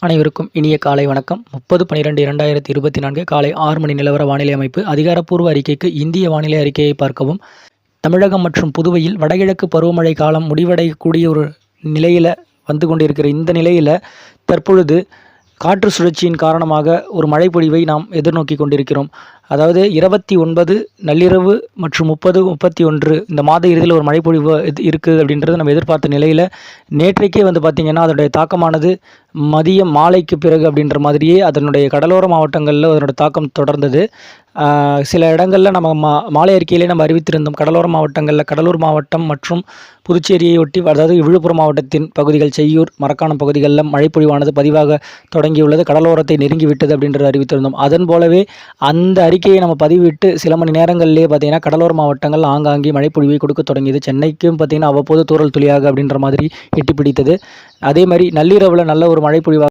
அனைவருக்கும் இனிய காலை வணக்கம். 30/12/2024 காலை 6 மணி நிலவர வானிலை அமைப்பு. அதிகாரப்பூர்வ அறிக்கைக்கு இந்திய வானிலை அறிக்கையை பார்க்கவும். தமிழகம் மற்றும் புதுவையில் வடகிழக்கு பருவமழை காலம் முடிவடையக்கூடிய ஒரு நிலையில் வந்து கொண்டிருக்கிற இந்த நிலையில் தற்பொழுது காற்று சுழற்சியின் காரணமாக ஒரு மழைப்பொழிவை நாம் எதிர்நோக்கி கொண்டிருக்கிறோம். அதாவது 29 நள்ளிரவு மற்றும் 30, 31 இந்த மாத இறுதியில் ஒரு மழைப்பொழிவு இருக்குது அப்படின்றது நம்ம எதிர்பார்த்த நிலையில் நேற்றைக்கே வந்து பார்த்திங்கன்னா அதனுடைய தாக்கமானது மதியம் மாலைக்கு பிறகு அப்படின்ற மாதிரியே அதனுடைய கடலோர மாவட்டங்களில் அதனுடைய தாக்கம் தொடர்ந்தது. சில இடங்களில் நம்ம மாலை அறிக்கையிலே நம்ம அறிவித்திருந்தோம். கடலோர மாவட்டங்களில் கடலூர் மாவட்டம் மற்றும் புதுச்சேரியை ஒட்டி, அதாவது விழுப்புரம் மாவட்டத்தின் பகுதிகள், செய்யூர், மரக்காணம் பகுதிகளில் மழைப்பொழிவானது பதிவாக தொடங்கியுள்ளது. கடலோரத்தை நெருங்கிவிட்டது அப்படின்றது அறிவித்திருந்தோம். அதன் போலவே அந்த அறிக்கையை நம்ம பதிவிட்டு சில மணி நேரங்களிலேயே பார்த்திங்கன்னா கடலோர மாவட்டங்கள் ஆங்காங்கே மழைப்பொழிவை கொடுக்க தொடங்கியது. சென்னைக்கும் பார்த்திங்கன்னா அவ்வப்போது தூறல் துளியாக அப்படின்ற மாதிரி எட்டி பிடித்தது. அதே மாதிரி நள்ளிரவில் நல்ல ஒரு மழைப்பொழிவாக